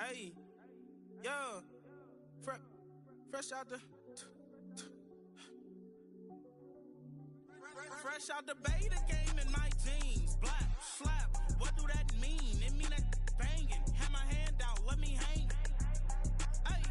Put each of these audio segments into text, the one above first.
Hey, yeah, fresh out the, fresh out the beta game in my jeans. Black, slap, what do that mean? It mean that banging. Have my hand out, let me hang. Hey,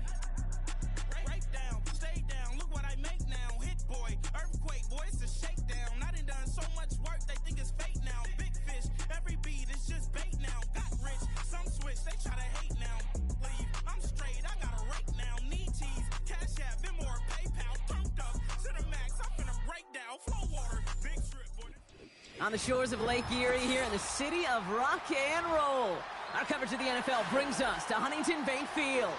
break down, stay down. Look what I make now. Hit boy, earthquake, boy, it's a shakedown. I done done so much work, they think it's fake now. Big fish, every beat is just bait now. Got rich, some switch, they try to hate now. Leave, I'm straight, I got a rake now. Need cheese, cash app, Venmo or PayPal. Turned up, Cinemax, I'm finna break down. Flow water, big strip, boy. On the shores of Lake Erie here in the city of rock and roll. Our coverage of the NFL brings us to Huntington Bank Field.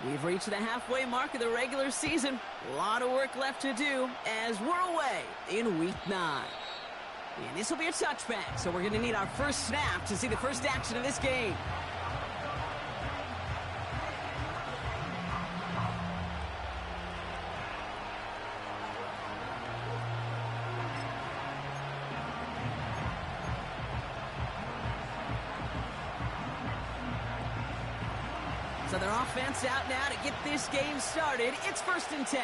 We've reached the halfway mark of the regular season. A lot of work left to do as we're away in Week 9. And this will be a touchback, so we're going to need our first snap to see the first action of this game. So their offense out now to get this game started. It's 1st and 10.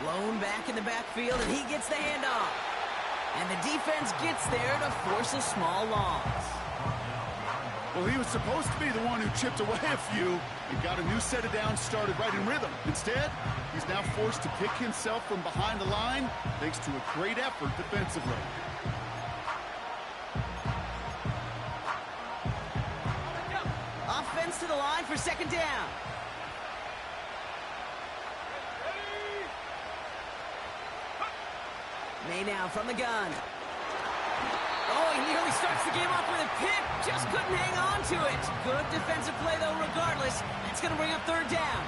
Blown back in the backfield, and he gets the handoff. And the defense gets there to force a small loss. Well, he was supposed to be the one who chipped away a few and got a new set of downs started right in rhythm. Instead, he's now forced to pick himself from behind the line thanks to a great effort defensively. Offense to the line for 2nd down. May now from the gun. Oh, he nearly starts the game off with a pick. Just couldn't hang on to it. Good defensive play, though, regardless. That's going to bring up 3rd down.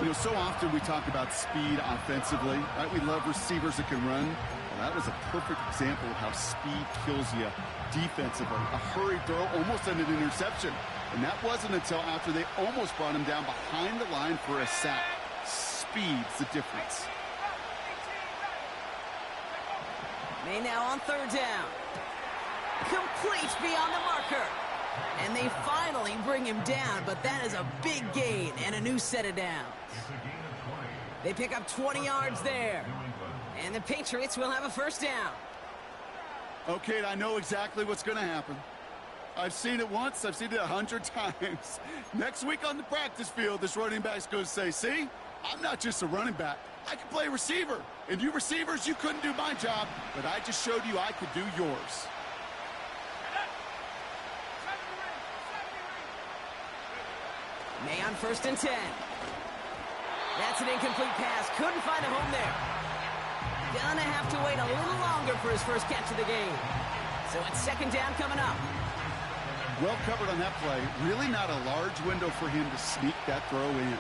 You know, so often we talk about speed offensively, right? We love receivers that can run. Well, that was a perfect example of how speed kills you defensively. A hurried throw almost ended an interception. And that wasn't until after they almost brought him down behind the line for a sack. Speed's the difference. May now on 3rd down. Complete beyond the marker. And they finally bring him down, but that is a big gain and a new set of downs. They pick up 20 yards there. And the Patriots will have a 1st down. Okay, I know exactly what's going to happen. I've seen it once, I've seen it 100 times. Next week on the practice field, this running back's going to say, see, I'm not just a running back. I can play receiver. And you receivers, you couldn't do my job, but I just showed you I could do yours. May on 1st and 10. That's an incomplete pass. Couldn't find a home there. Gonna have to wait a little longer for his first catch of the game. So it's 2nd down coming up. Well covered on that play. Really not a large window for him to sneak that throw in.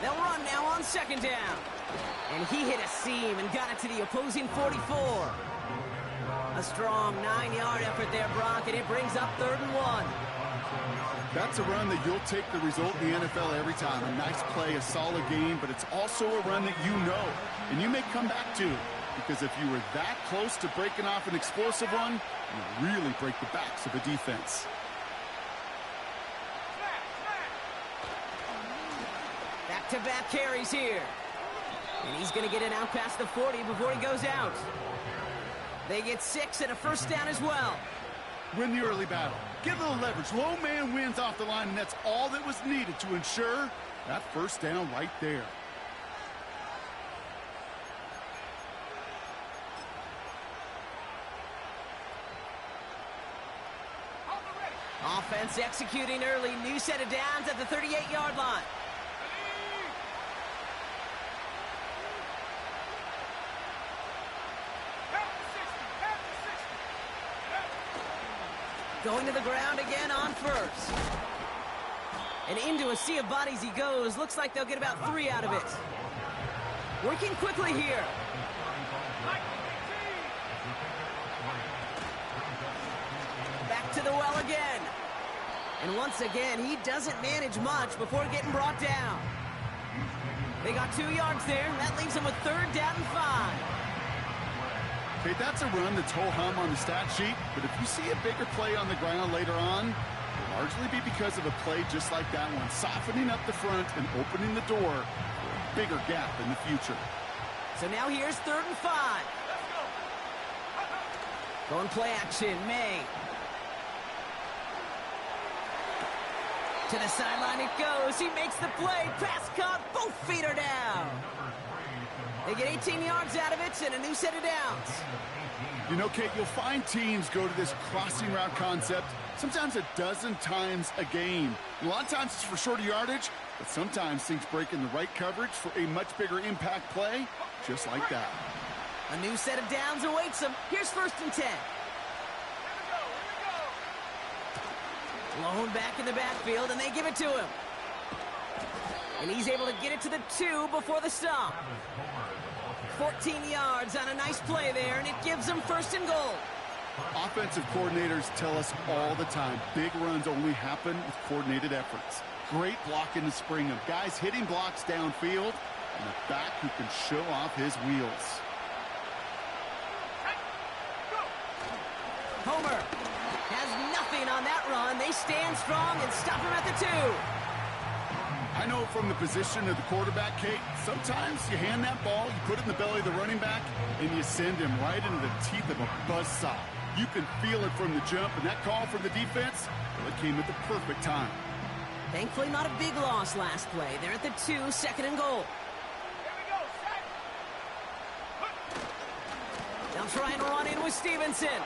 They'll run now on 2nd down. And he hit a seam and got it to the opposing 44. A strong 9-yard effort there, Brock, and it brings up 3rd and 1. That's a run that you'll take the result in the NFL every time. A nice play, a solid game, but it's also a run that you know, and you may come back to. Because if you were that close to breaking off an explosive one, you really break the backs of a defense. Back-to-back carries here. And he's going to get it out past the 40 before he goes out. They get 6 and a 1st down as well. Win the early battle. Get a little leverage. Low man wins off the line, and that's all that was needed to ensure that 1st down right there. Offense executing early. New set of downs at the 38-yard line. Going to the ground again on 1st. And into a sea of bodies he goes. Looks like they'll get about 3 out of it. Working quickly here. Back to the well again. And once again, he doesn't manage much before getting brought down. They got 2 yards there. That leaves them with 3rd down and 5. Okay, that's a run that's ho-hum on the stat sheet, but if you see a bigger play on the ground later on, it'll largely be because of a play just like that one, softening up the front and opening the door for a bigger gap in the future. So now here's 3rd and 5. Going play action, May. To the sideline it goes. He makes the play. Pass caught. Both feet are down. They get 18 yards out of it and a new set of downs. You know, Kate, you'll find teams go to this crossing route concept sometimes a dozen times a game. A lot of times it's for shorter yardage, but sometimes things break in the right coverage for a much bigger impact play, just like that. A new set of downs awaits them. Here's 1st and 10. Blown back in the backfield, and they give it to him. And he's able to get it to the 2 before the stop. 14 yards on a nice play there, and it gives them 1st and goal. Offensive coordinators tell us all the time, big runs only happen with coordinated efforts. Great block in the spring of guys hitting blocks downfield, and a back who can show off his wheels. Homer has nothing on that run. They stand strong and stop him at the 2. I know from the position of the quarterback, Kate, sometimes you hand that ball, you put it in the belly of the running back, and you send him right into the teeth of a buzzsaw. You can feel it from the jump, and that call from the defense, well, it came at the perfect time. Thankfully, not a big loss last play. They're at the 2, 2nd and goal. They'll try and run in with Stevenson.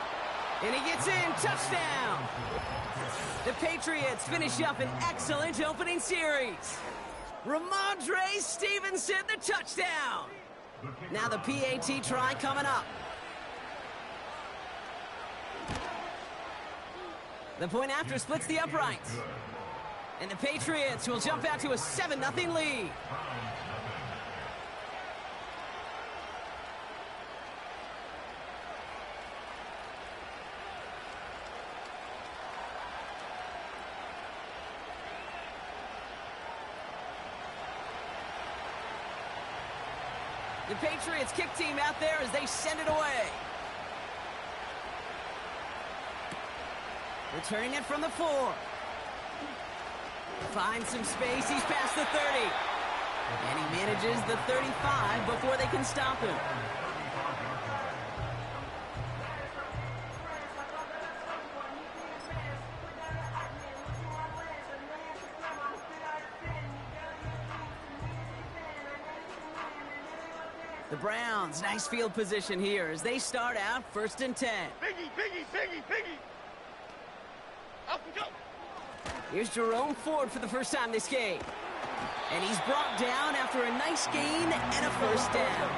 And he gets in. Touchdown. The Patriots finish up an excellent opening series. Ramondre Stevenson, the touchdown. Now the PAT try coming up. The point after splits the uprights. And the Patriots will jump out to a 7-0 lead. The Patriots kick team out there as they send it away. Returning it from the 4. Finds some space. He's past the 30. And he manages the 35 before they can stop him. The Browns, nice field position here as they start out 1st and 10. Biggie. Up and go. Here's Jerome Ford for the first time this game. And he's brought down after a nice gain and a 1st down.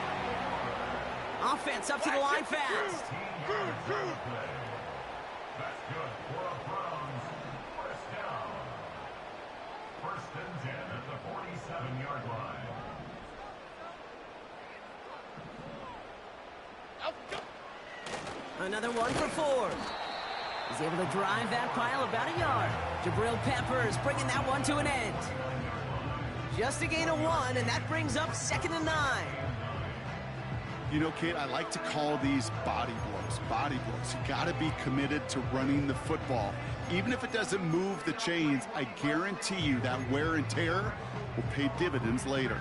Offense up to the line fast. That's good for a Browns 1st down. 1st and 10 at the 47-yard line. Another one for Ford. He's able to drive that pile about a yard. Jabril Peppers bringing that one to an end. Just a gain of 1, and that brings up 2nd and 9. You know, Kate, I like to call these body blows. Body blows. You got to be committed to running the football. Even if it doesn't move the chains, I guarantee you that wear and tear will pay dividends later.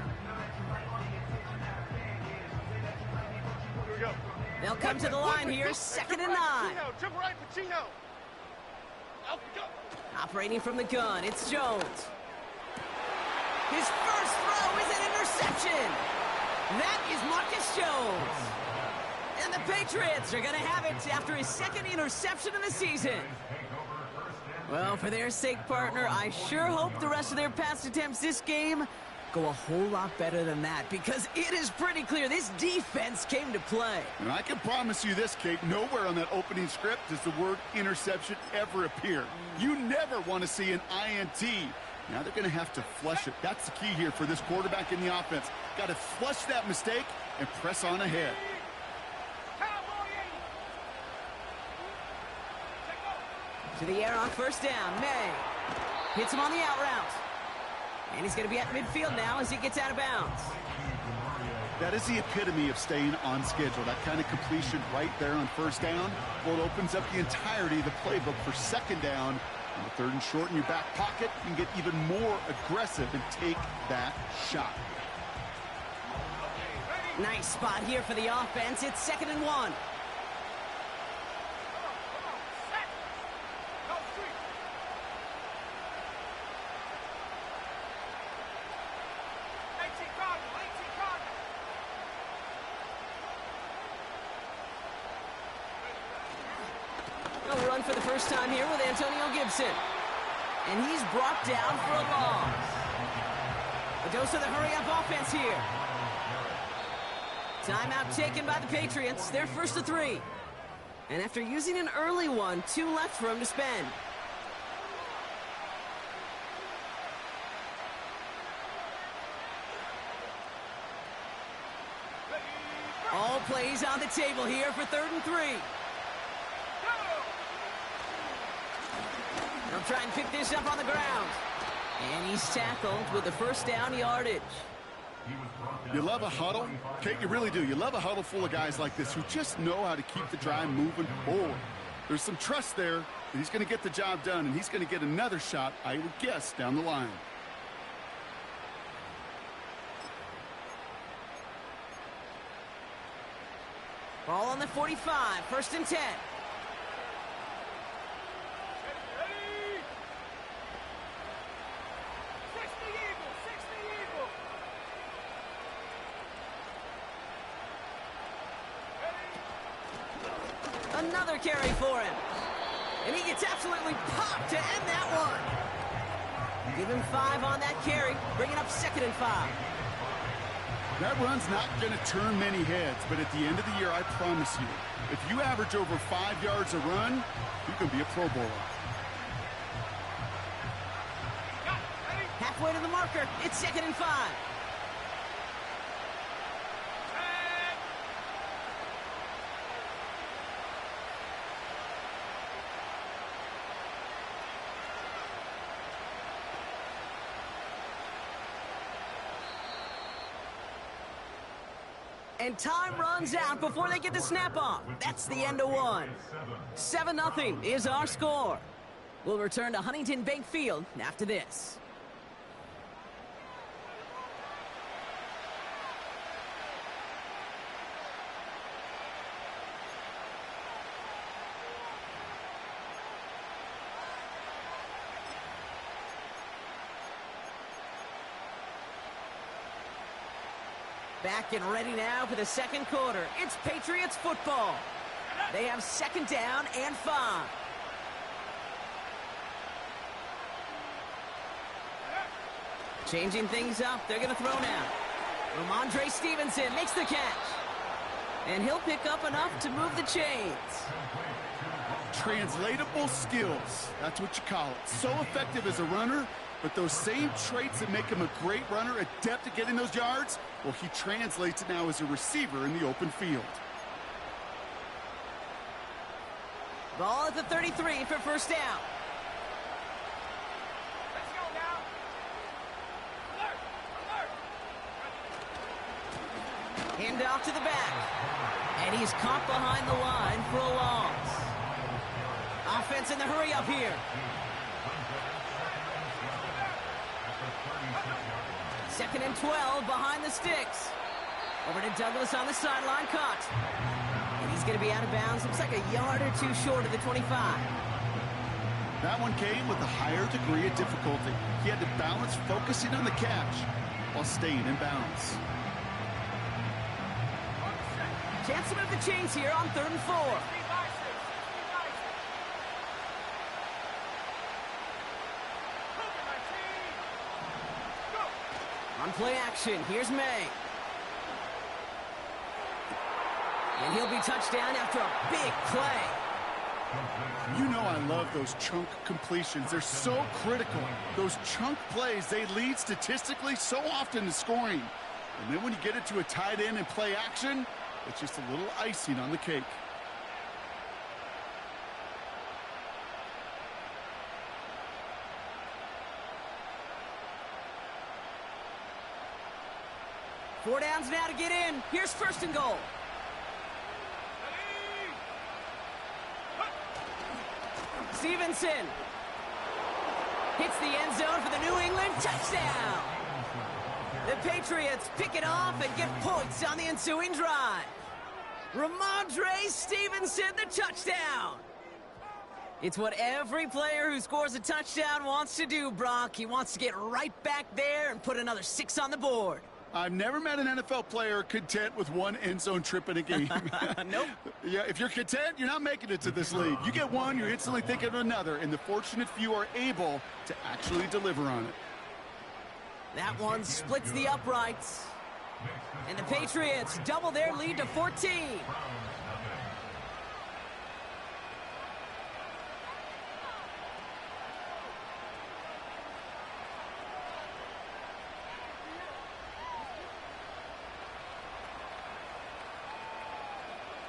They'll come to the line here, 2nd and 9. Jump right, Pacino. Out we go. Operating from the gun, it's Jones. His first throw is an interception. That is Marcus Jones. And the Patriots are going to have it after his 2nd interception of the season. Well, for their sake, partner, I sure hope the rest of their pass attempts this game go a whole lot better than that, because it is pretty clear this defense came to play. And I can promise you this, Kate, nowhere on that opening script does the word interception ever appear. You never want to see an INT. Now they're going to have to flush it. That's the key here for this quarterback in the offense. Got to flush that mistake and press on ahead. To the air on first down. May hits him on the out route. And he's going to be at midfield now as he gets out of bounds. That is the epitome of staying on schedule. That kind of completion right there on first down. Well, it opens up the entirety of the playbook for second down. On the third and short in your back pocket, you can get even more aggressive and take that shot. Nice spot here for the offense. It's 2nd and 1. They'll run for the first time here with Antonio Gibson. And he's brought down for a loss. A dose of the hurry-up offense here. Timeout taken by the Patriots. They're 1st and 3. And after using an early one, 2 left for him to spend. All plays on the table here for 3rd and 3. They'll try and pick this up on the ground. And he's tackled with the first down yardage. You love a huddle. Okay, you really do. You love a huddle full of guys like this who just know how to keep the drive moving forward. There's some trust there that he's going to get the job done, and he's going to get another shot, I would guess, down the line. Ball on the 45, 1st and 10. Another carry for him. And he gets absolutely popped to end that one. Give him 5 on that carry, bringing up 2nd and 5. That run's not going to turn many heads, but at the end of the year, I promise you, if you average over 5 yards a run, you can be a Pro Bowler. Halfway to the marker, it's 2nd and 5. And time runs out before they get the snap off. That's the end of one. 7-0 is our score. We'll return to Huntington Bank Field after this. Back and ready now for the second quarter. It's Patriots football. They have 2nd down and 5. Changing things up. They're going to throw now. Ramondre Stevenson makes the catch. And he'll pick up enough to move the chains. Translatable skills. That's what you call it. So effective as a runner, but those same traits that make him a great runner, adept at getting those yards, well, he translates it now as a receiver in the open field. Ball at the 33 for first down. Let's go now. Alert! Hand off to the back. And he's caught behind the line for a loss. Offense in the hurry up here. 2nd and 12 behind the sticks. Over to Douglas on the sideline, caught. And he's going to be out of bounds. Looks like a yard or 2 short of the 25. That one came with a higher degree of difficulty. He had to balance focusing on the catch while staying in bounds. Chance to move the chains here on 3rd and 4. On play action, here's May. And he'll be touched down after a big play. You know I love those chunk completions. They're so critical. Those chunk plays, they lead statistically so often to scoring. And then when you get it to a tight end and play action, it's just a little icing on the cake. Four downs now to get in. Here's first and goal. Stevenson hits the end zone for the New England touchdown. The Patriots pick it off and get points on the ensuing drive. Ramondre Stevenson, the touchdown. It's what every player who scores a touchdown wants to do, Brock. He wants to get right back there and put another 6 on the board. I've never met an NFL player content with one end zone trip in a game. Nope. Yeah, if you're content, you're not making it to this league. You get one, you're instantly thinking of another, and the fortunate few are able to actually deliver on it. That one splits the uprights. And the Patriots double their lead to 14.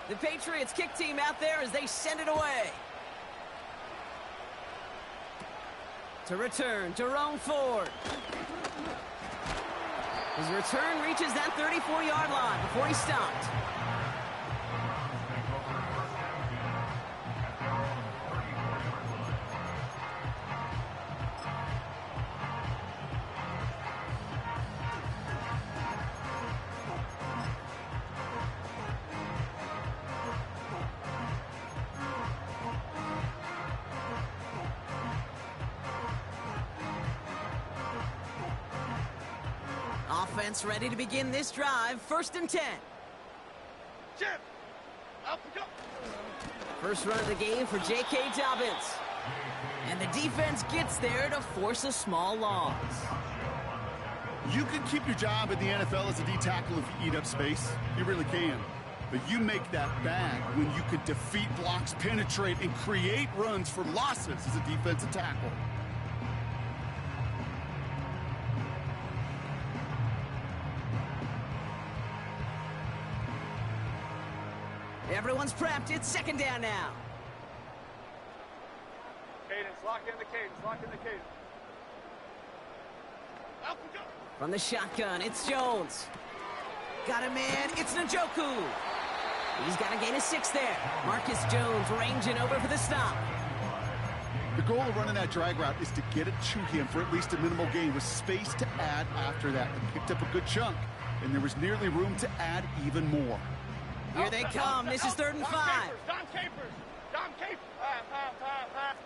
The Patriots kick team out there as they send it away. To return, Jerome Ford. His return reaches that 34-yard line before he stopped. Offense ready to begin this drive. First and 10. Chip. Up we go. First run of the game for J.K. Dobbins. And the defense gets there to force a small loss. You can keep your job in the NFL as a D tackle if you eat up space. You really can. But you make that bad when you could defeat blocks, penetrate, and create runs for losses as a defensive tackle. Everyone's prepped. It's second down now. Cadence, lock in the cadence, lock in the cadence. Up we go. From the shotgun, it's Jones. Got a man. It's Njoku. He's got to gain a 6 there. Marcus Jones ranging over for the stop. The goal of running that drag route is to get it to him for at least a minimal gain with space to add after that. They picked up a good chunk, and there was nearly room to add even more. Here they come. This is 3rd and 5. Dom Capers. Dom Capers.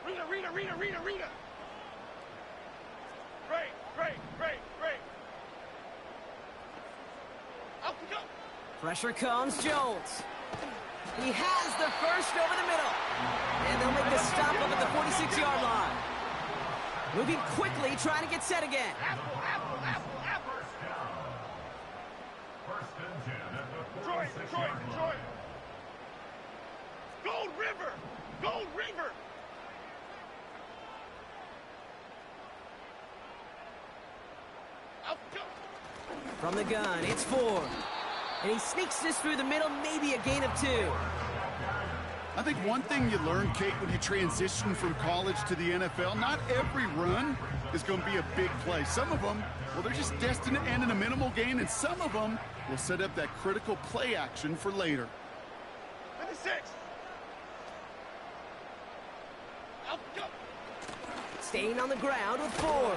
Rita. Great. Up we go. Pressure comes, Jones. He has the first over the middle. And they'll make the stop up at the 46-yard line. Moving quickly, trying to get set again. Apple. First and 10 at the Detroit. 46-yard line. Gold River. Up we go. From the gun, it's Ford. And he sneaks this through the middle, maybe a gain of 2. I think one thing you learn, Kate, when you transition from college to the NFL, not every run is going to be a big play. Some of them, well, they're just destined to end in a minimal gain, and some of them will set up that critical play action for later. 26. Up we go. Staying on the ground with Ford.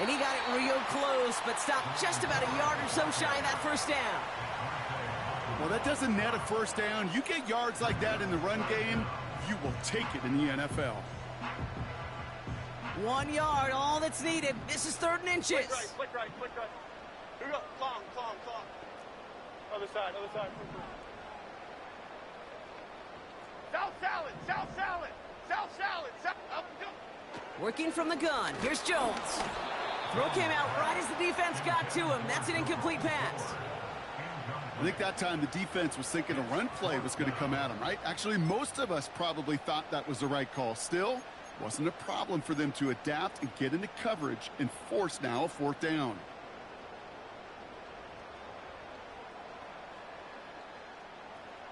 And he got it real close, but stopped just about a yard or so shy of that first down. Well, that doesn't net a first down. You get yards like that in the run game, you will take it in the NFL. 1 yard, all that's needed. This is 3rd and inches. Flick right. Here we go. Clong. Other side. South salad. Up we go. Working from the gun. Here's Jones. Throw came out right as the defense got to him. That's an incomplete pass. I think that time the defense was thinking a run play was going to come at them, right? Actually, most of us probably thought that was the right call. Still, wasn't a problem for them to adapt and get into coverage and force now a 4th down.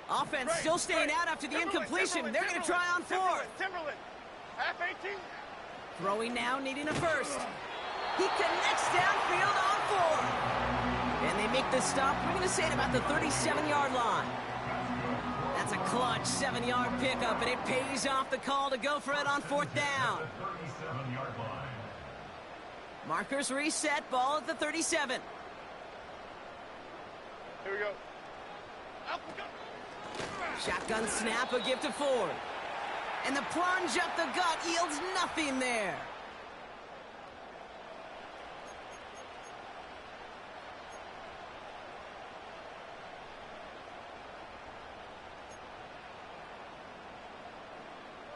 Offense still staying out after the incompletion. They're going to try on 4th. Timberland, half 18. Throwing now, needing a first. He connects downfield on 4. And they make the stop. We're going to say it about the 37-yard line. That's a clutch 7-yard pickup, and it pays off the call to go for it on 4th down. 37-yard line. Markers reset, ball at the 37. Here we go. Up we go. Shotgun snap, a give to Ford. And the plunge up the gut yields nothing there.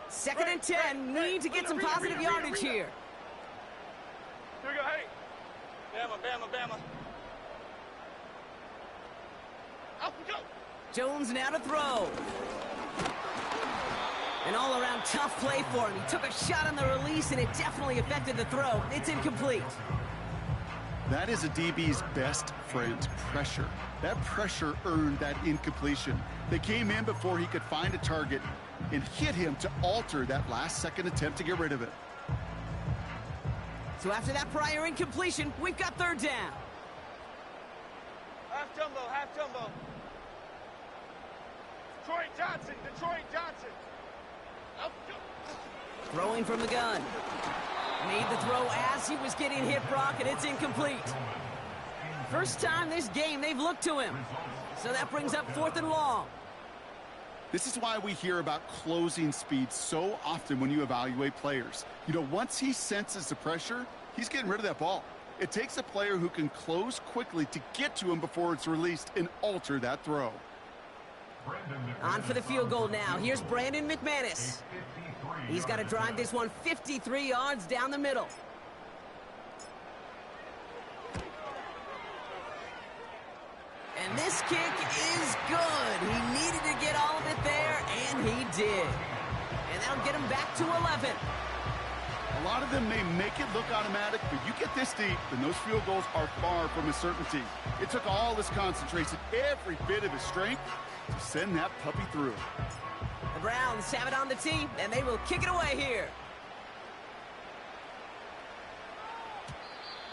Second and 10, need to get some positive yardage here. Here we go, hey. Bama, Bama, Bama. Up we go. Jones now to throw. An all-around tough play for him. He took a shot on the release, and it definitely affected the throw. It's incomplete. That is a DB's best friend, pressure. That pressure earned that incompletion. They came in before he could find a target and hit him to alter that last-second attempt to get rid of it. So after that prior incompletion, we've got 3rd down. Half jumbo, half jumbo. Detroit Johnson, Detroit Johnson. Up we go. Throwing from the gun. Made the throw as he was getting hit, Brock, and it's incomplete. First time this game they've looked to him. So that brings up 4th and long. This is why we hear about closing speed so often when you evaluate players. You know, once he senses the pressure, he's getting rid of that ball. It takes a player who can close quickly to get to him before it's released and alter that throw. On for the field goal now. Here's Brandon McManus. He's got to drive this one 53 yards down the middle. And this kick is good. He needed to get all of it there, and he did. And that'll get him back to 11. A lot of them may make it look automatic, but you get this deep, and those field goals are far from a certainty. It took all his concentration, every bit of his strength, to send that puppy through. The Browns have it on the tee, and they will kick it away here.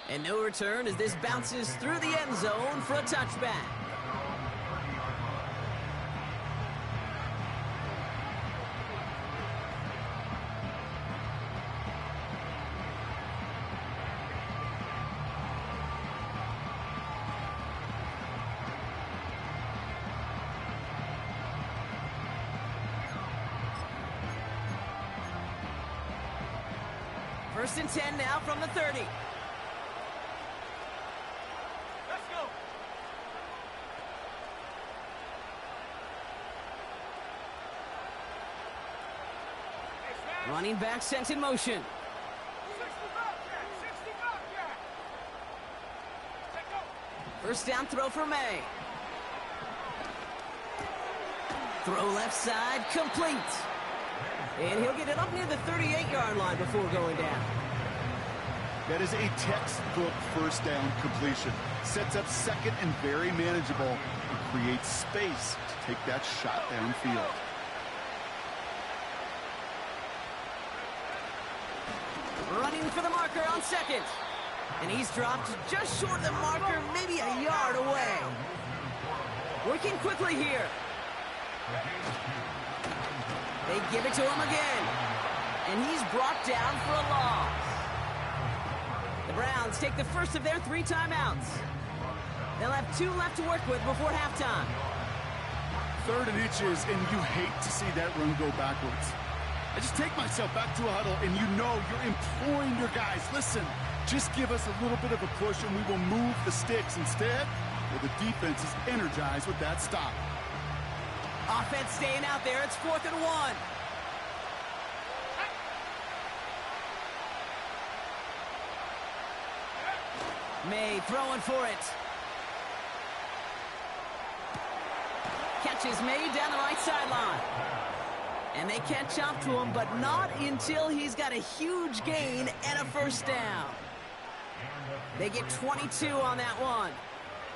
And no return as this bounces through the end zone for a touchback. First and 10 now from the 30. Let's go. Running back sent in motion. 60 Bobcat. Take go. First down throw for May. Throw left side, complete. And he'll get it up near the 38-yard line before going down. That is a textbook first down completion. Sets up second and very manageable and creates space to take that shot downfield. Running for the marker on second. And he's dropped just short of the marker, maybe a yard away. Working quickly here. They give it to him again. And he's brought down for a loss. The Browns take the first of their 3 timeouts. They'll have 2 left to work with before halftime. 3rd and inches, and you hate to see that run go backwards. I just take myself back to a huddle, and you know you're imploring your guys, listen, just give us a little bit of a push, and we will move the sticks. Instead, well, the defense is energized with that stop. Offense staying out there. It's 4th and 1. May throwing for it. catch is made down the right sideline. And they catch up to him, but not until he's got a huge gain and a first down. They get 22 on that one.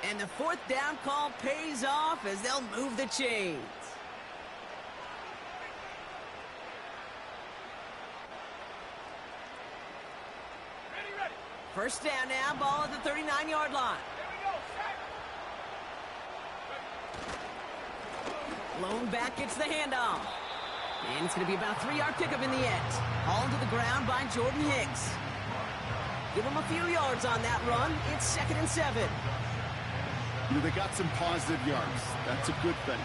And the fourth down call pays off as they'll move the chains. First down now, ball at the 39-yard line. Lone back gets the handoff. And it's going to be about a 3-yard pickup in the end. Hauled to the ground by Jordan Hicks. Give him a few yards on that run. It's 2nd and 7. You know, they got some positive yards. That's a good thing.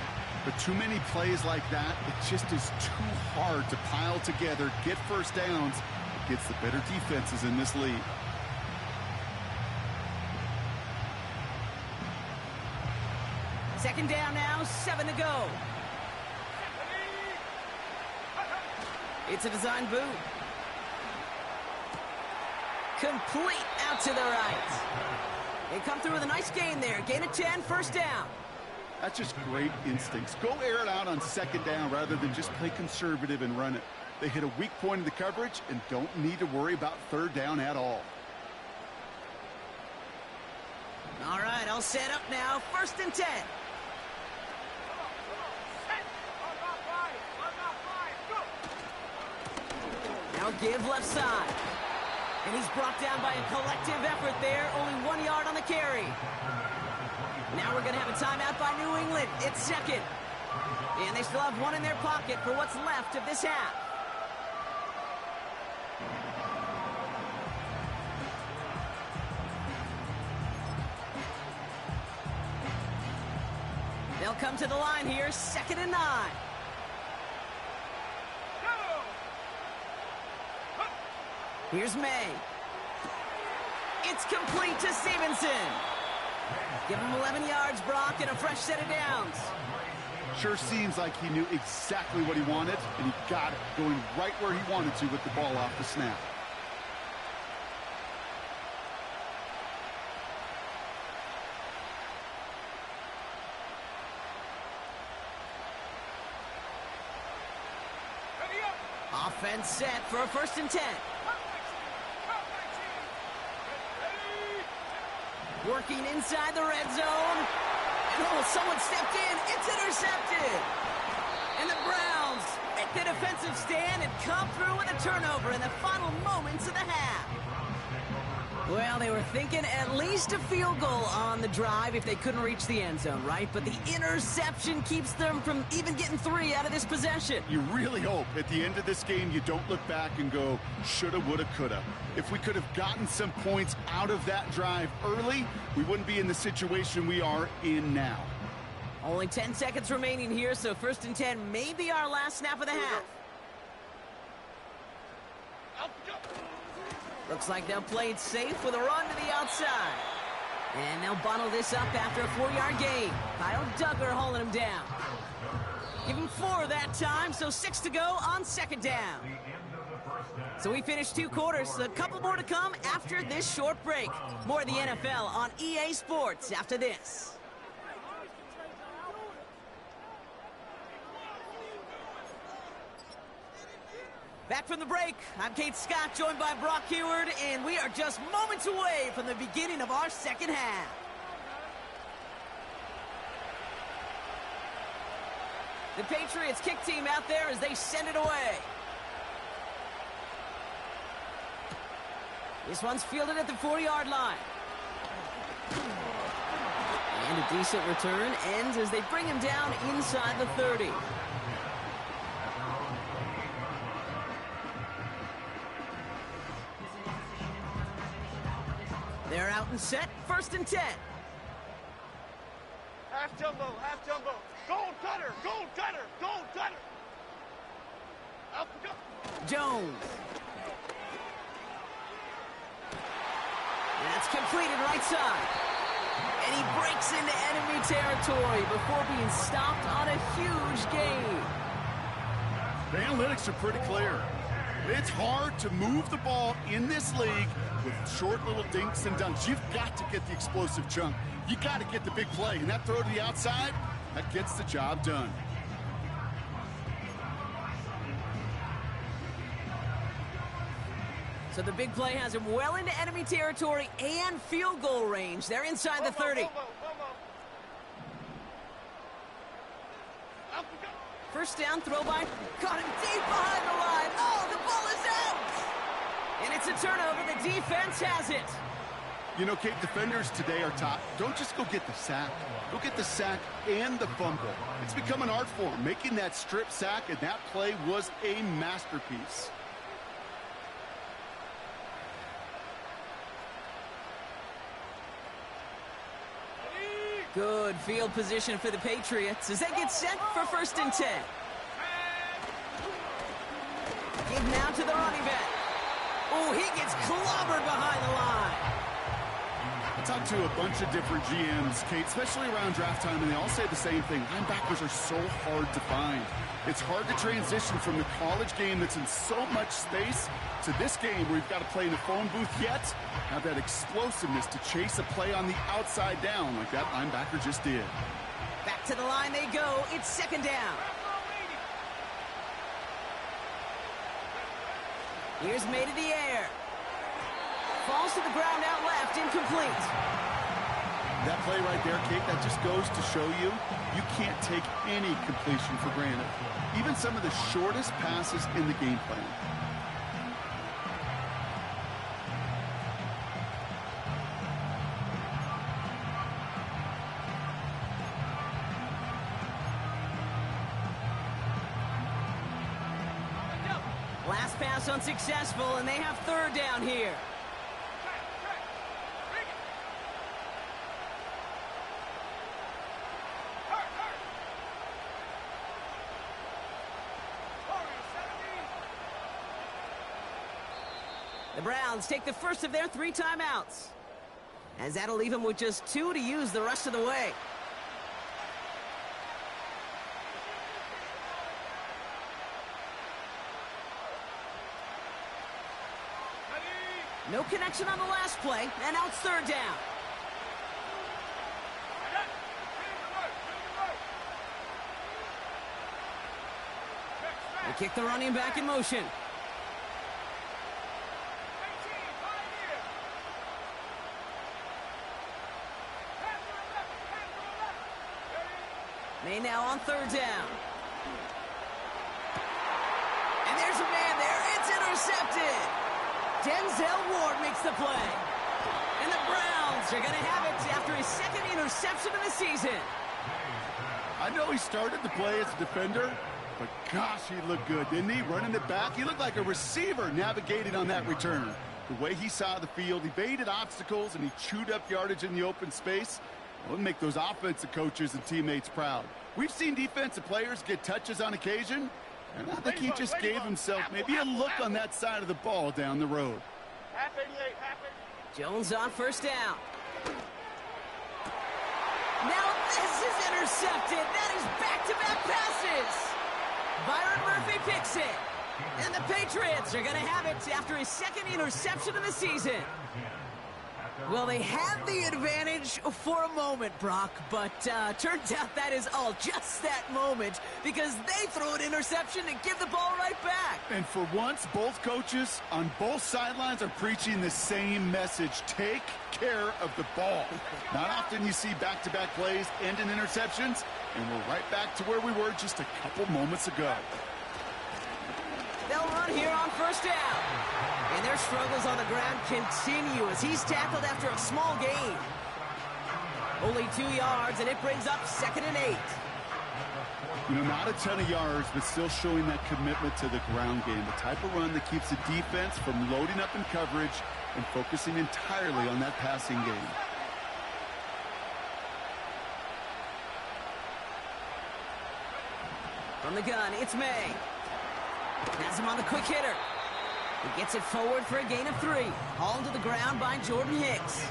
But too many plays like that, it just is too hard to pile together, get first downs against the better defenses in this league. Second down now, 7 to go. It's a design boot. Complete out to the right. They come through with a nice gain there. Gain of 10, first down. That's just great instincts. Go air it out on second down rather than just play conservative and run it. They hit a weak point in the coverage and don't need to worry about third down at all. All right, all set up now. 1st and 10. Now give left side. And he's brought down by a collective effort there. Only 1 yard on the carry. Now we're going to have a timeout by New England. It's 2nd. And they still have 1 in their pocket for what's left of this half. They'll come to the line here, 2nd and 9. Here's May. It's complete to Stevenson. Give him 11 yards, Brock, and a fresh set of downs. Sure seems like he knew exactly what he wanted, and he got it, going right where he wanted to with the ball off the snap. Offense set for a 1st and 10. Working inside the red zone. And oh, someone stepped in. It's intercepted. And the Browns make the defensive stand and come through with a turnover in the final moments of the half. Well, they were thinking at least a field goal on the drive if they couldn't reach the end zone, right? But the interception keeps them from even getting 3 out of this possession. You really hope at the end of this game you don't look back and go, shoulda, woulda, coulda. If we could have gotten some points out of that drive early, we wouldn't be in the situation we are in now. Only 10 seconds remaining here, so 1st and 10 may be our last snap of the half. Looks like they'll play it safe with a run to the outside. And they'll bundle this up after a 4-yard gain. Kyle Duggar holding him down. Give him 4 that time, so 6 to go on 2nd down. So we finished 2 quarters, a couple more to come after this short break. More of the NFL on EA Sports after this. Back from the break, I'm Kate Scott, joined by Brock Huard, and we are just moments away from the beginning of our second half. The Patriots kick team out there as they send it away. This one's fielded at the 40-yard line. And a decent return ends as they bring him down inside the 30. They're out and set, 1st and 10. Half jumbo, half jumbo. Gold cutter, gold cutter, gold cutter. Up, go. Jones. That's completed right side. And he breaks into enemy territory before being stopped on a huge gain. The analytics are pretty clear. It's hard to move the ball in this league with short little dinks and dunks. You've got to get the explosive chunk. You got to get the big play. And that throw to the outside, That gets the job done. So the big play has him well into enemy territory and field goal range. They're inside the 30. First down, throw by. Caught him deep behind the line. Oh, the ball is out! And it's a turnover. The defense has it. You know, Kate, defenders today are taught, don't just go get the sack. Go get the sack and the fumble. It's become an art form, making that strip sack, and that play was a masterpiece. Good field position for the Patriots as they get set for 1st and 10. Give now to the running back. Oh, he gets clobbered behind the line. I talked to a bunch of different GMs, Kate, especially around draft time, and they all say the same thing. Linebackers are so hard to find. It's hard to transition from the college game that's in so much space to this game where you've got to play in a phone booth, yet have that explosiveness to chase a play on the outside down like that linebacker just did. Back to the line they go. It's 2nd down. Here's made in the air. Falls to the ground out left, incomplete. That play right there, Kate, that just goes to show you, you can't take any completion for granted. Even some of the shortest passes in the game plan. Last pass unsuccessful, and they have 3rd down here. The Browns take the first of their 3 timeouts, as that'll leave them with just 2 to use the rest of the way. No connection on the last play, and now it's 3rd down. They kick the running back in motion. May now on 3rd down. And there's a man there. It's intercepted. Denzel Ward makes the play. And the Browns are going to have it after his 2nd interception of the season. I know he started the play as a defender, but gosh, he looked good, didn't he? Running it back, he looked like a receiver navigating on that return. The way he saw the field, he baited obstacles, and he chewed up yardage in the open space. It would make those offensive coaches and teammates proud. We've seen defensive players get touches on occasion, and I think he just gave himself maybe a look on that side of the ball down the road. Jones on 1st down. Now this is intercepted. That is back-to-back passes. Byron Murphy picks it. And the Patriots are going to have it after his 2nd interception of the season. Well, they had the advantage for a moment, Brock, but turns out that is all just that moment because they throw an interception and give the ball right back. And for once, both coaches on both sidelines are preaching the same message. Take care of the ball. Not often you see back-to-back plays end in interceptions, and we're right back to where we were just a couple moments ago. They'll run here on 1st down. And their struggles on the ground continue as he's tackled after a small gain. Only 2 yards, and it brings up 2nd and 8. You know, not a ton of yards, but still showing that commitment to the ground game. The type of run that keeps the defense from loading up in coverage and focusing entirely on that passing game. From the gun, it's May. Has him on the quick hitter. He gets it forward for a gain of 3. Hauled to the ground by Jordan Hicks.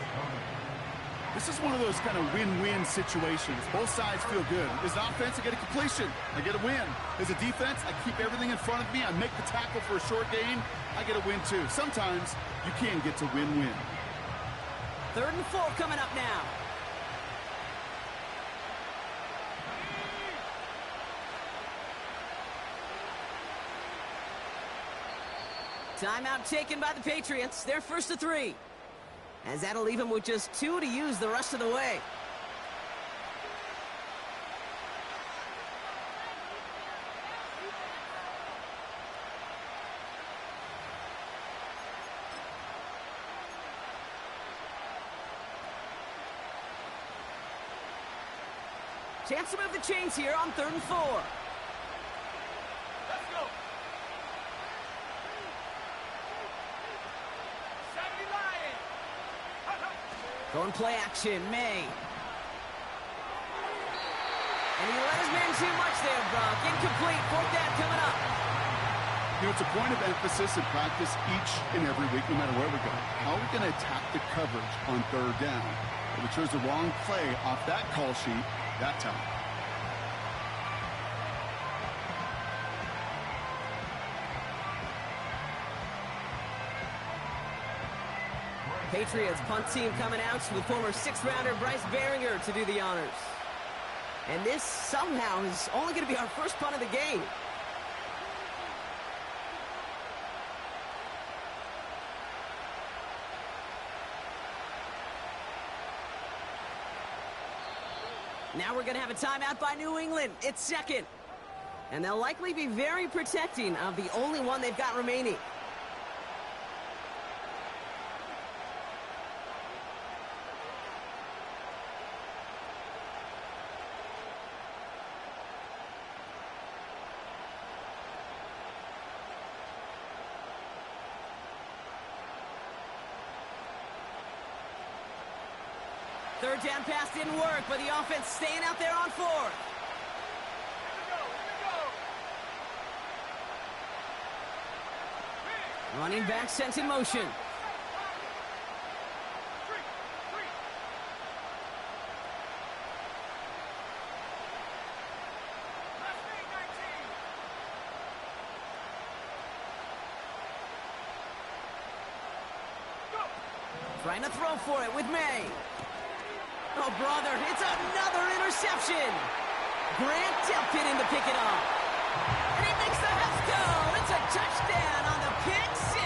This is one of those kind of win-win situations. Both sides feel good. As an offense, I get a completion. I get a win. As a defense, I keep everything in front of me. I make the tackle for a short gain. I get a win, too. Sometimes you can get to win-win. 3rd and 4 coming up now. Timeout taken by the Patriots. They're first to 3. As that'll leave them with just 2 to use the rest of the way. Chance to move the chains here on 3rd and 4. Let's go. Saturday Lion. Going play action, May. And he let his man too much there, Brock. Incomplete, 4th down coming up. You know, it's a point of emphasis in practice each and every week, no matter where we go. How are we going to attack the coverage on 3rd down? We chose the wrong play off that call sheet that time. Patriots punt team coming out with former 6th-rounder Bryce Baringer to do the honors. And this somehow is only going to be our first punt of the game. Now we're going to have a timeout by New England. It's 2nd. And they'll likely be very protecting of the only one they've got remaining. Third down pass didn't work, but the offense staying out there on 4th. Here we go. Running back sent in motion. Three. Last name 19. Go. Trying to throw for it with May. Oh, brother, it's another interception. Grant Delpit in to pick it up. And he makes the Huffs go. It's a touchdown on the pick 6.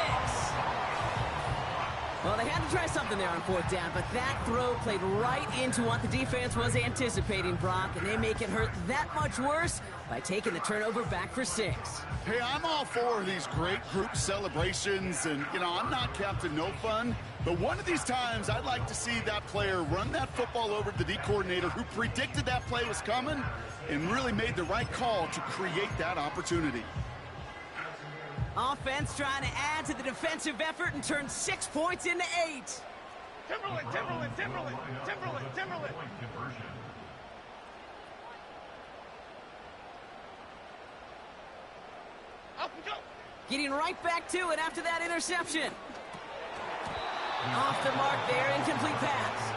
Well, they had to try something there on 4th down, but that throw played right into what the defense was anticipating, Brock, and they make it hurt that much worse by taking the turnover back for 6. Hey, I'm all for these great group celebrations, and, you know, I'm not Captain No Fun, but one of these times I'd like to see that player run that football over to the D coordinator who predicted that play was coming and really made the right call to create that opportunity. Offense trying to add to the defensive effort and turn 6 points into 8. Timberland. Point conversion. Up and go. Getting right back to it after that interception. Off the mark there, incomplete pass.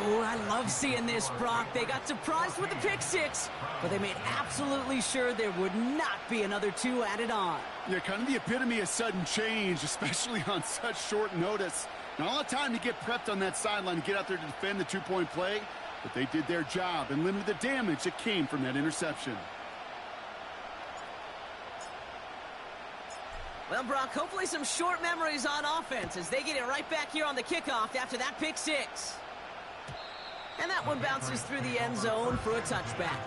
Oh, I love seeing this, Brock. They got surprised with the pick 6, but they made absolutely sure there would not be another 2 added on. Yeah, kind of the epitome of sudden change, especially on such short notice. Not a lot of time to get prepped on that sideline to get out there to defend the 2-point play, but they did their job and limited the damage that came from that interception. Well, Brock, hopefully some short memories on offense as they get it right back here on the kickoff after that pick 6. And that one bounces through the end zone for a touchback.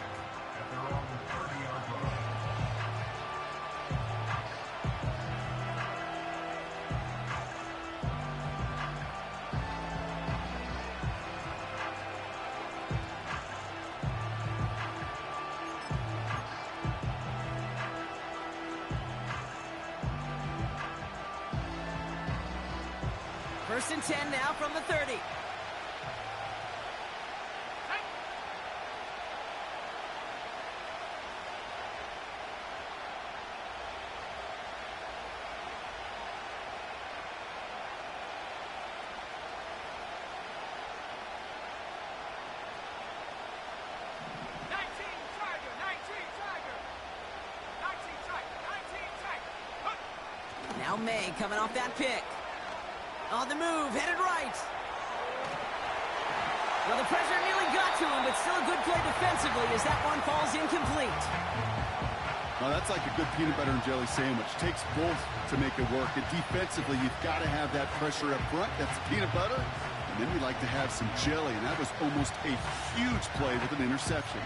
First and 10 now from the 30. Now May coming off that pick. On the move, headed right. Well, the pressure nearly got to him, but still a good play defensively as that one falls incomplete. Well, that's like a good peanut butter and jelly sandwich. Takes both to make it work. And defensively, you've got to have that pressure up front. That's peanut butter. And then we like to have some jelly. And that was almost a huge play with an interception.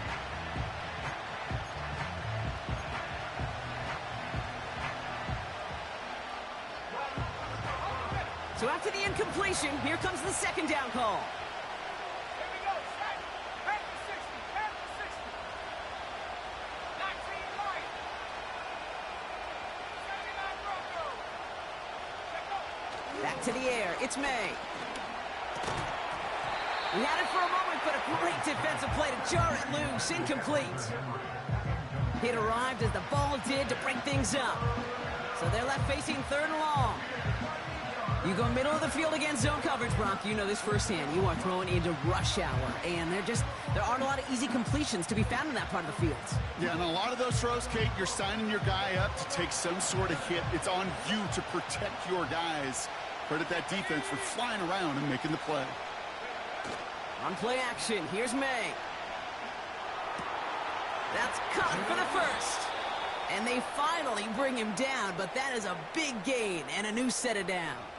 So after the incompletion, here comes the second down call. Here we go. Set. Back to 60. Back to 60. 19 right. 79 Broncos. Check up. Back to the air. It's May. He had it for a moment, but a great defensive play to jar it loose. Incomplete. It arrived as the ball did to break things up. So they're left facing third and long. You go middle of the field against zone coverage, Brock. You know this firsthand. You are throwing into rush hour, and there aren't a lot of easy completions to be found in that part of the field. Yeah, and a lot of those throws, Kate, you're signing your guy up to take some sort of hit. It's on you to protect your guys. Credit that defense for flying around and making the play. On play action, here's May. That's caught for the first. And they finally bring him down, but that is a big gain and a new set of downs.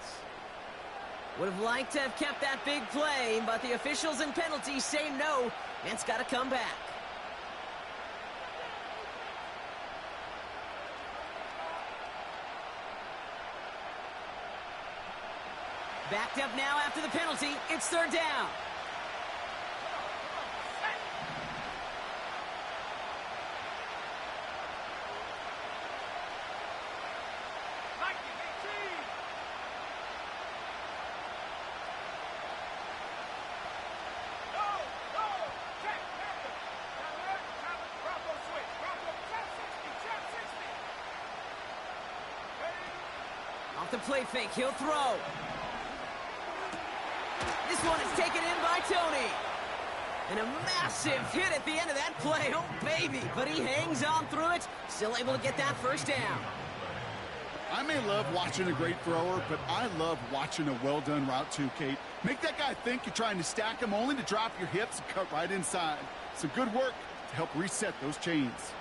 Would have liked to have kept that big play, but the officials and penalties say no, and it's got to come back. Backed up now after the penalty. It's third down. Off the play fake, he'll throw. This one is taken in by Tony. And a massive hit at the end of that play. Oh, baby. But he hangs on through it. Still able to get that first down. I may love watching a great thrower, but I love watching a well-done route too, Kate. Make that guy think you're trying to stack him only to drop your hips and cut right inside. Some good work to help reset those chains.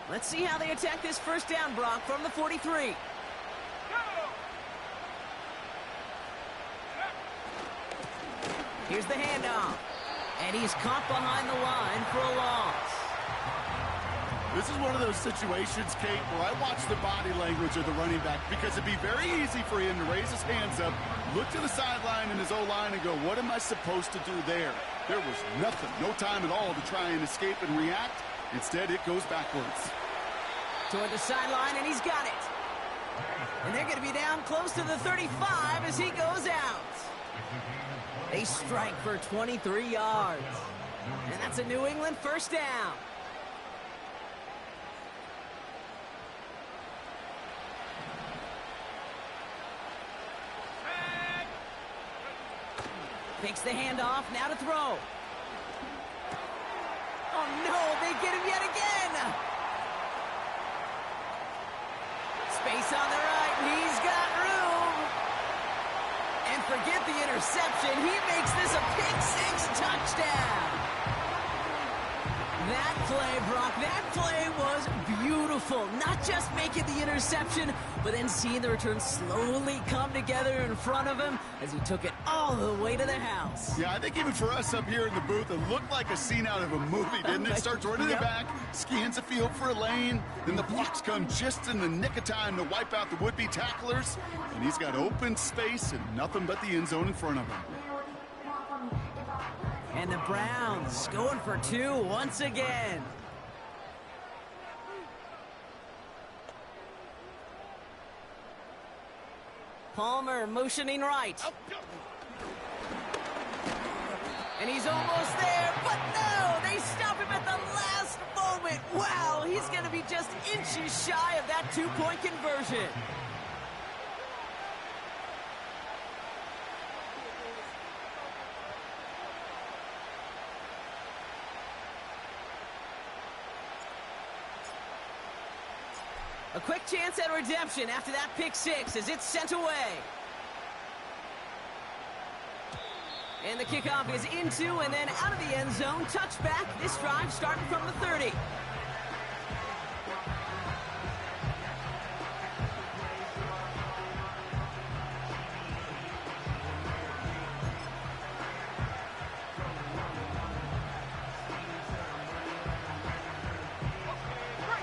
Let's see how they attack this first down, Brock, from the 43. Here's the handoff. And he's caught behind the line for a loss. This is one of those situations, Kate, where I watch the body language of the running back because it'd be very easy for him to raise his hands up, look to the sideline in his O-line and go, what am I supposed to do there? There was nothing, no time at all to try and escape and react. Instead, it goes backwards. Toward the sideline, and he's got it. And they're going to be down close to the 35 as he goes out. They strike for 23 yards. And that's a New England first down. Takes the handoff, now to throw. Oh no, they get him yet again. Space on the right, and he's got room. And forget the interception, he makes this a pick-six touchdown. That play, Brock, that play was beautiful. Not just making the interception, but then seeing the return slowly come together in front of him as he took it all the way to the house. Yeah, I think even for us up here in the booth, it looked like a scene out of a movie, didn't it? Starts running the back, scans the field for a lane, then the blocks come just in the nick of time to wipe out the would-be tacklers, and he's got open space and nothing but the end zone in front of him. And the Browns going for two once again. Palmer motioning right. And he's almost there, but no! They stop him at the last moment. Wow, he's going to be just inches shy of that two-point conversion. A quick chance at redemption after that pick six as it's sent away. And the kickoff is into and then out of the end zone. Touchback. This drive starting from the 30.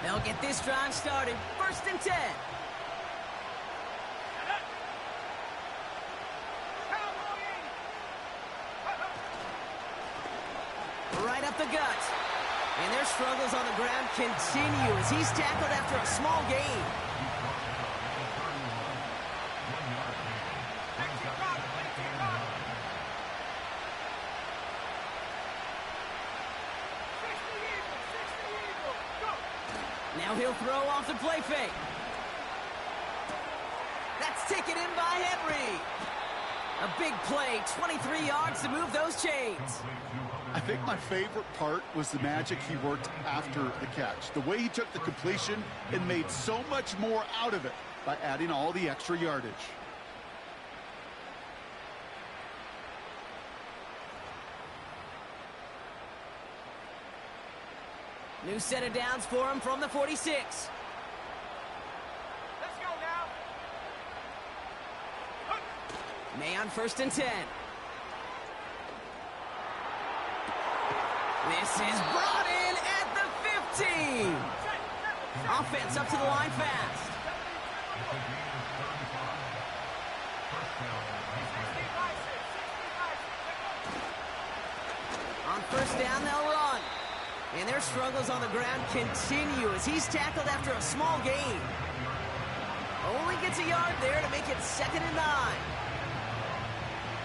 They'll get this drive started. 1st and 10. Right up the gut. And their struggles on the ground continue as he's tackled after a small gain. Now he'll throw off the play fake. That's taken in by Henry. A big play, 23 yards to move those chains. I think my favorite part was the magic he worked after the catch. The way he took the completion and made so much more out of it by adding all the extra yardage. New set of downs for him from the 46. Let's go now. May on 1st and 10. This is brought in at the 15. Offense up to the line fast. On 1st down, they'll run. And their struggles on the ground continue as he's tackled after a small gain. Only gets a yard there to make it 2nd and 9.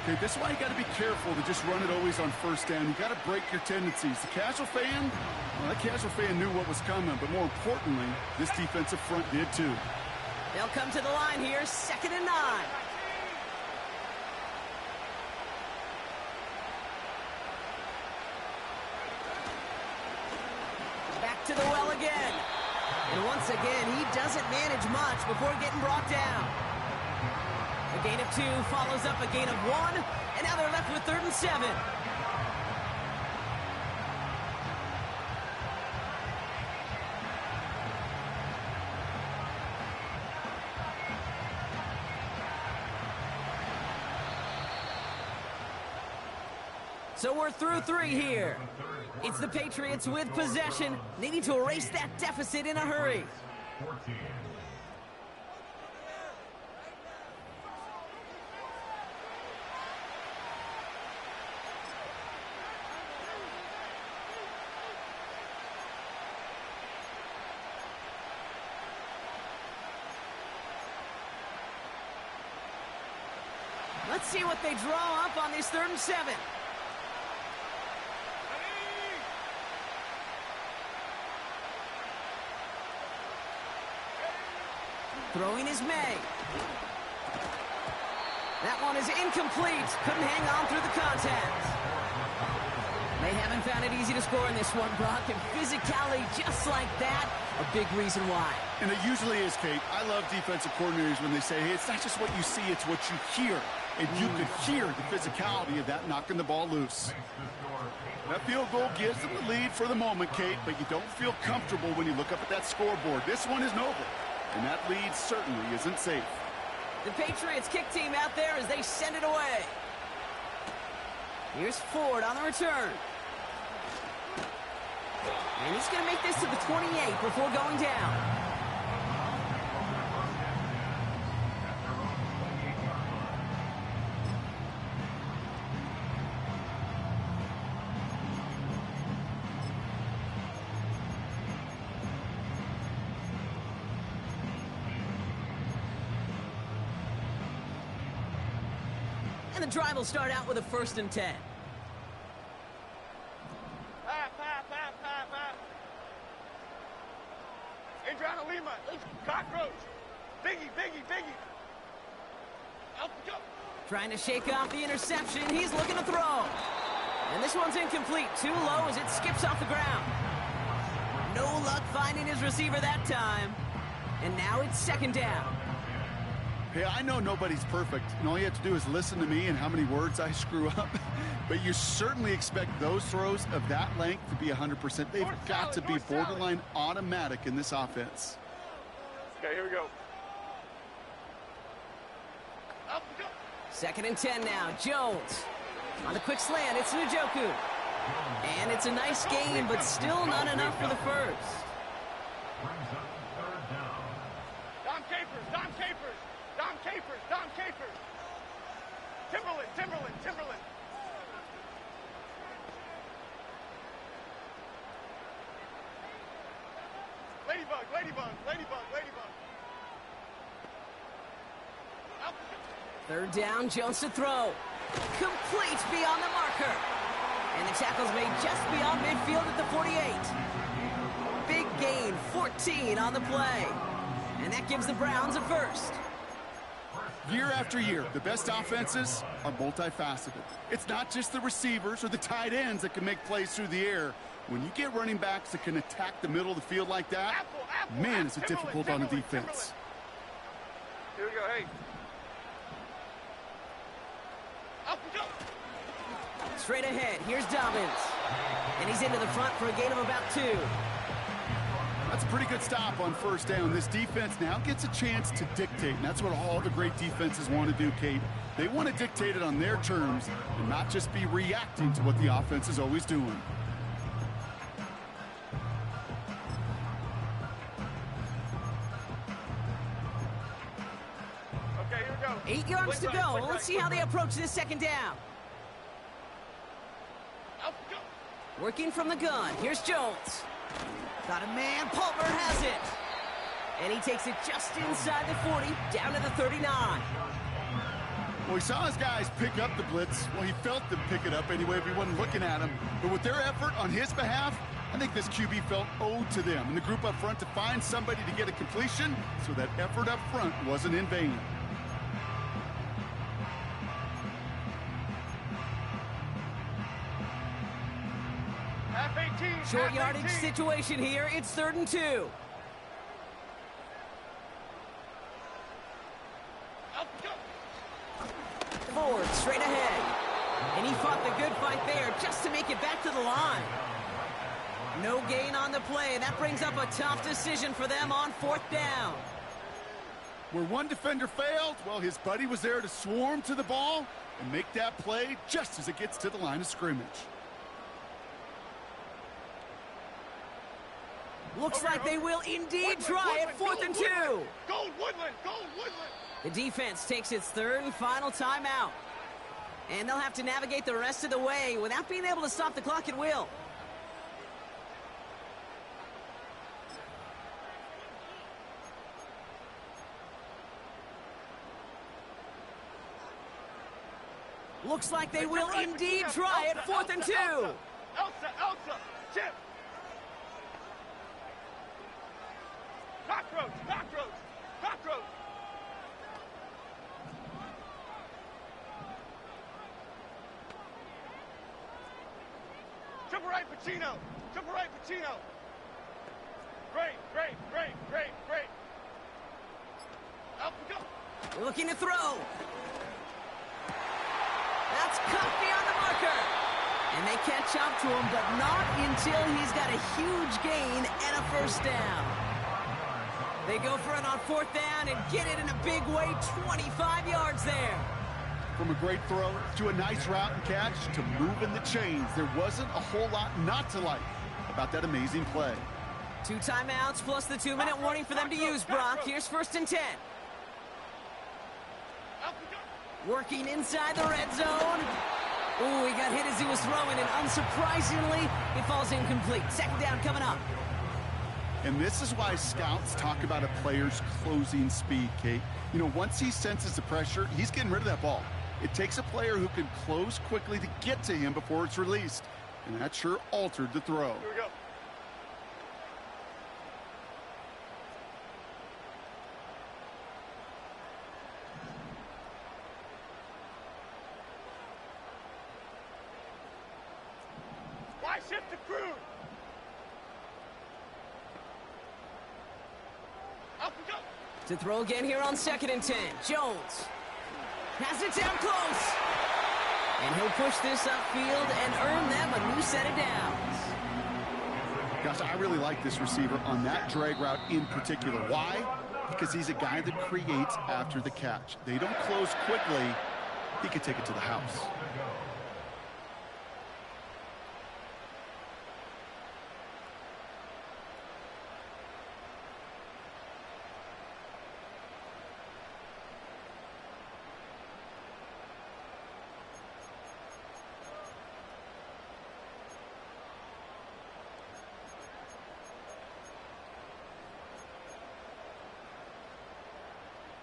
Okay, this is why you got to be careful to just run it always on 1st down. You got to break your tendencies. The casual fan, well, that casual fan knew what was coming, but more importantly, this defensive front did too. They'll come to the line here, 2nd and 9. Back to the well again. And once again, he doesn't manage much before getting brought down. A gain of 2 follows up a gain of 1, and now they're left with 3rd and 7. So we're through 3 here. It's the Patriots with possession, needing to erase that deficit in a hurry. 14. Let's see what they draw up on this 3rd and 7. Throwing is May. That one is incomplete. Couldn't hang on through the contact. They haven't found it easy to score in this one, Brock, and physicality just like that, a big reason why. And it usually is, Kate. I love defensive coordinators when they say, hey, it's not just what you see, it's what you hear. And you could hear the physicality of that knocking the ball loose. That field goal gives them the lead for the moment, Kate, but you don't feel comfortable when you look up at that scoreboard. This one is noble, and that lead certainly isn't safe. The Patriots kick team out there as they send it away. Here's Ford on the return. And he's going to make this to the 28 before going down. And the drive will start out with a 1st and 10. Adriana Lima, cockroach. Biggie. Out go. Trying to shake off the interception. He's looking to throw. And this one's incomplete. Too low as it skips off the ground. No luck finding his receiver that time. And now it's 2nd down. Hey, I know nobody's perfect, and all you have to do is listen to me and how many words I screw up. But you certainly expect those throws of that length to be 100%. They've got to be borderline automatic in this offense. Okay, here we go. Up, go. 2nd and 10 now. Jones. On the quick slant, it's Njoku. And it's a nice gain, but still not enough for the first. Brings up 3rd down. Dom Capers, Dom Capers, Dom Capers, Dom Capers. Timberland. Ladybug. Up. 3rd down, Jones to throw. Complete beyond the marker. And the tackle's made just beyond midfield at the 48. Big gain, 14 on the play. And that gives the Browns a first. Year after year, the best offenses are multifaceted. It's not just the receivers or the tight ends that can make plays through the air. When you get running backs that can attack the middle of the field like that, man, is it difficult on a defense. Here we go, hey. Up we go. Straight ahead, here's Dobbins. And he's into the front for a gain of about 2. That's a pretty good stop on 1st down. This defense now gets a chance to dictate, and that's what all the great defenses want to do, Kate. They want to dictate it on their terms and not just be reacting to what the offense is always doing. Okay, here we go. 8 yards to go. Let's see how they approach this 2nd down. Up we go. Working from the gun. Here's Jones. Got a man. Palmer has it. And he takes it just inside the 40, down to the 39. Well, he saw his guys pick up the blitz. Well, he felt them pick it up anyway if he wasn't looking at him. But with their effort on his behalf, I think this QB felt owed to them and the group up front to find somebody to get a completion, so that effort up front wasn't in vain. Half 18. Short half yardage 18. situation here. It's 3rd and 2. Up we go. Ford straight ahead. And he fought the good fight there just to make it back to the line. No gain on the play, and that brings up a tough decision for them on 4th down. Where one defender failed, well, his buddy was there to swarm to the ball and make that play just as it gets to the line of scrimmage. Looks like they will indeed try it. 4th and 2. Go Woodland. The defense takes its 3rd and final timeout. And they'll have to navigate the rest of the way without being able to stop the clock at will. Looks like they will indeed try it. 4th and 2. Elsa, chip. Cockroach. Triple right, Pacino. Great. Up we go. They're looking to throw. That's cut beyond the marker. And they catch up to him, but not until he's got a huge gain and a 1st down. They go for it on 4th down and get it in a big way, 25 yards there. From a great throw to a nice route and catch to moving the chains, there wasn't a whole lot not to like about that amazing play. 2 timeouts plus the 2-minute warning for them to use, Brock. Here's 1st and 10. Up we go. Working inside the red zone. Ooh, he got hit as he was throwing, and unsurprisingly, he falls incomplete. 2nd down coming up. And this is why scouts talk about a player's closing speed, Kate. You know, once he senses the pressure, he's getting rid of that ball. It takes a player who can close quickly to get to him before it's released. And that sure altered the throw. Here we go. Why shift to Crude? Up we go. To throw again here on 2nd and 10. Jones has it down close. And he'll push this upfield and earn them a new set of downs. Gosh, I really like this receiver on that drag route in particular. Why? Because he's a guy that creates after the catch. They don't close quickly. He could take it to the house.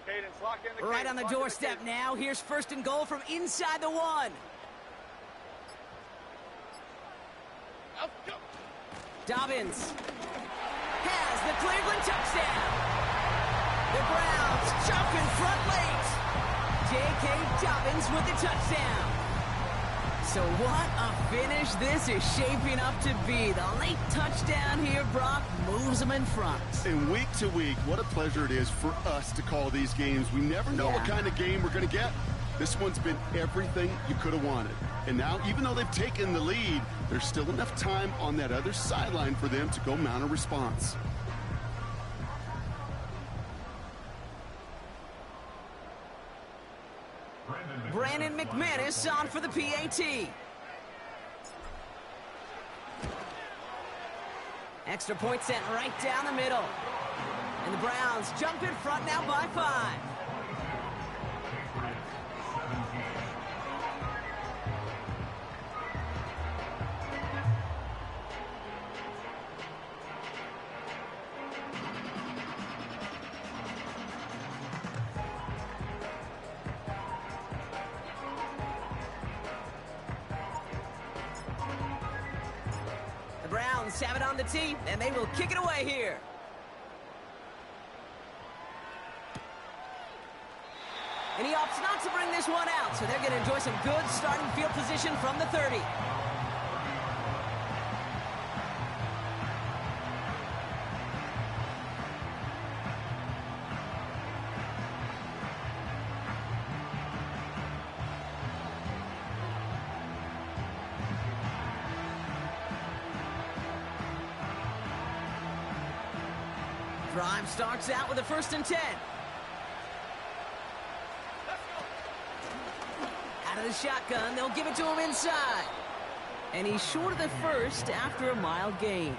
Cadence, lock in the Right cadence, on the lock in doorstep cadence. now. Here's 1st and goal from inside the 1. Let's go. Dobbins has the Cleveland touchdown. The Browns jump in front late. J.K. Dobbins with the touchdown. So what a finish this is shaping up to be. The late touchdown here, Brock, moves them in front. And week to week, what a pleasure it is for us to call these games. We never know what kind of game we're going to get. This one's been everything you could have wanted. And now, even though they've taken the lead, there's still enough time on that other sideline for them to go mount a response. Brandon McManus on for the PAT. Extra point sent right down the middle. And the Browns jump in front now by 5. The Browns have it on the tee, and they will kick it away here. And he opts not to bring this one out, so they're going to enjoy some good starting field position from the 30. Drive starts out with a 1st and 10. Out of the shotgun, they'll give it to him inside. And he's short of the 1st after a mile gain.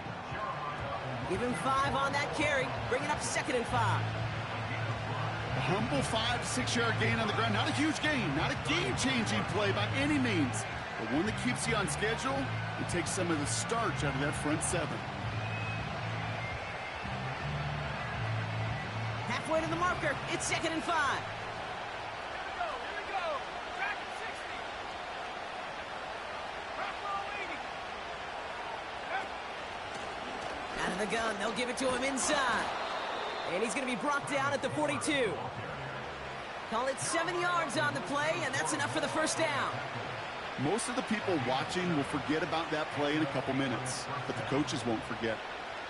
Give him 5 on that carry, bringing up 2nd and 5. A humble 5 to 6 yard gain on the ground. Not a huge gain, not a game-changing play by any means, but one that keeps you on schedule and takes some of the starch out of that front 7. Halfway to the marker, it's 2nd and 5. Here we go. Track at 60. Track roll 80. Out of the gun, they'll give it to him inside. And he's going to be brought down at the 42. Call it 7 yards on the play, and that's enough for the 1st down. Most of the people watching will forget about that play in a couple minutes, but the coaches won't forget.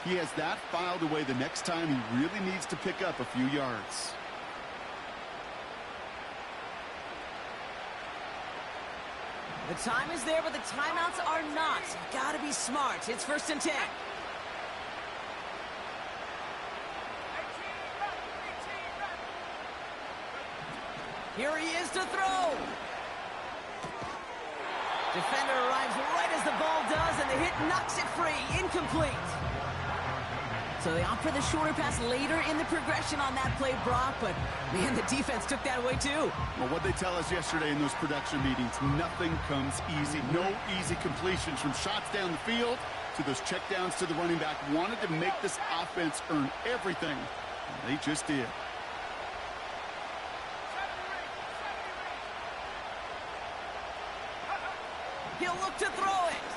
He has that filed away the next time he really needs to pick up a few yards. The time is there, but the timeouts are not. You got to be smart. It's 1st and 10. Here he is to throw. Defender arrives right as the ball does, and the hit knocks it free. Incomplete. So they opt for the shorter pass later in the progression on that play, Brock, but, man, the defense took that away, too. Well, what they tell us yesterday in those production meetings, nothing comes easy. No easy completions from shots down the field to those checkdowns to the running back. Wanted to make this offense earn everything. And they just did. He'll look to throw it.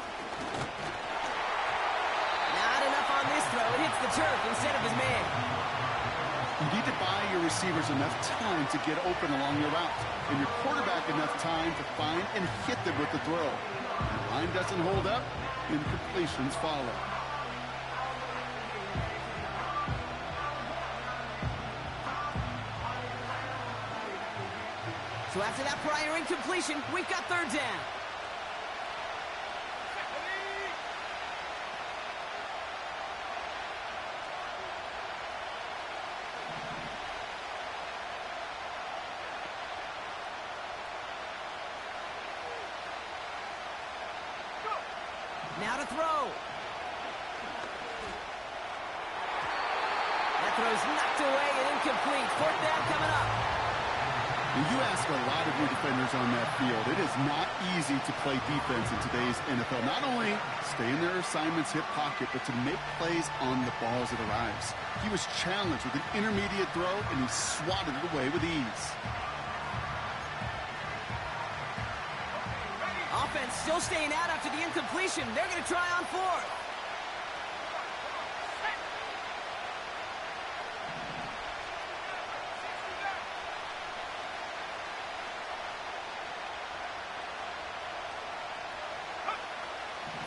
Not enough on this throw. It hits the turf instead of his man. You need to buy your receivers enough time to get open along your route, and your quarterback enough time to find and hit them with the throw. When the line doesn't hold up, incompletions follow. So after that prior incompletion, we've got third down. Now to throw. That throw's knocked away and incomplete. Fourth down coming up. And you ask a lot of your defenders on that field. It is not easy to play defense in today's NFL. Not only stay in their assignment's hip pocket, but to make plays on the balls that arrives. He was challenged with an intermediate throw, and he swatted it away with ease. Offense still staying out after the incompletion. They're going to try on fourth.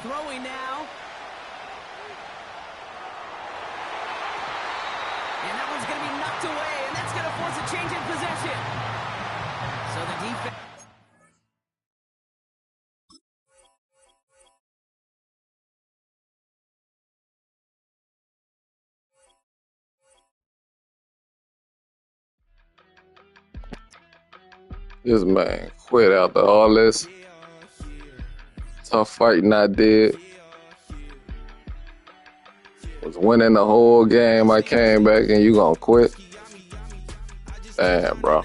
Throwing now. And that one's going to be knocked away, and that's going to force a change in possession. So the defense... This man quit after all this tough fighting I did. Was winning the whole game. I came back and you gonna quit? Damn, bro.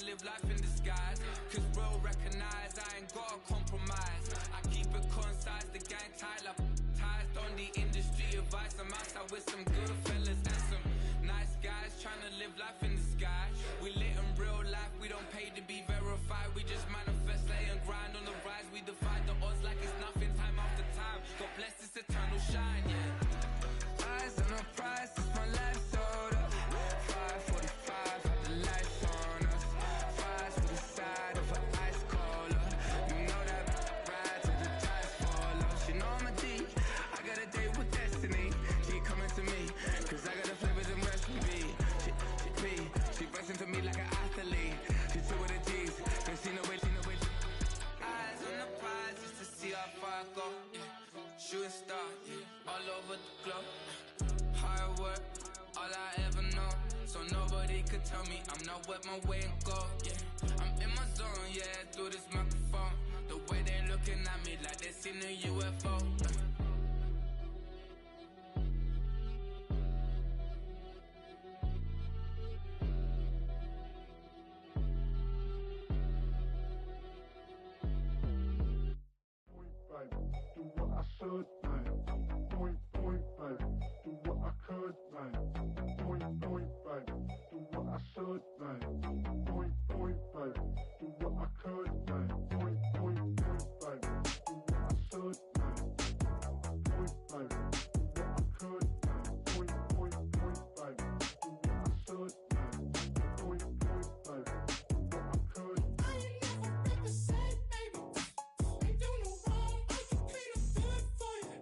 Live life in disguise, cause real recognize I ain't gotta compromise. I keep it concise, the gang tied up, ties on the industry advice. I'm outside with some good fellas and some nice guys trying to live life in disguise. We lit in real life, we don't pay to be verified. We just manifest, lay and grind on the rise. We defy the odds like it's nothing, time after time. God bless this eternal shine, yeah. Eyes on the prize, it's my life sold up. 545, the lights on us. Shooting star, yeah, all over the globe. Hard work, all I ever know. So nobody could tell me I'm not wet my way and go, yeah. I'm in my zone, yeah, through this microphone. The way they looking at me like they seen a UFO. Do what I should, man. Point, baby. Do what I could, man. Point, baby. Do what I should, man. Point, baby. Do what I could, man. Point, baby. Do what I should, man. Point, baby. Do what I could, man. Point, baby. Do what I should, man. Point, baby. Do what I could. I ain't never been the same, baby. Ain't do no wrong, I just clean up good for you.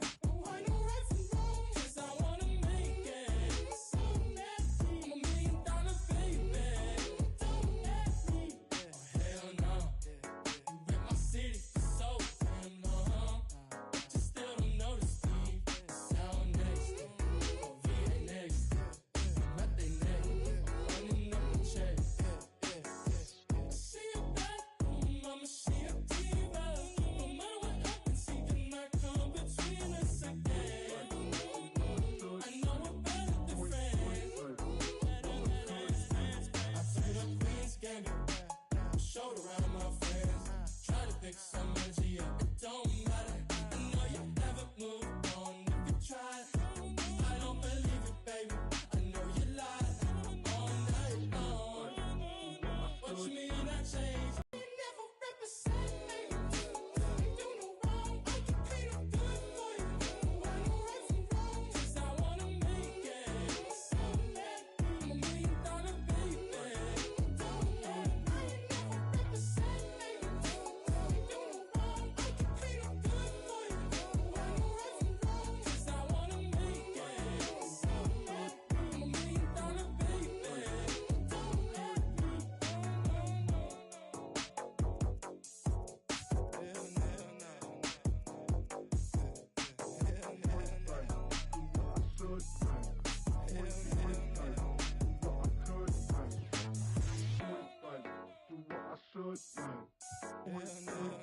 Point,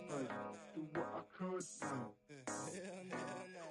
point, do what I could, man. Hell no.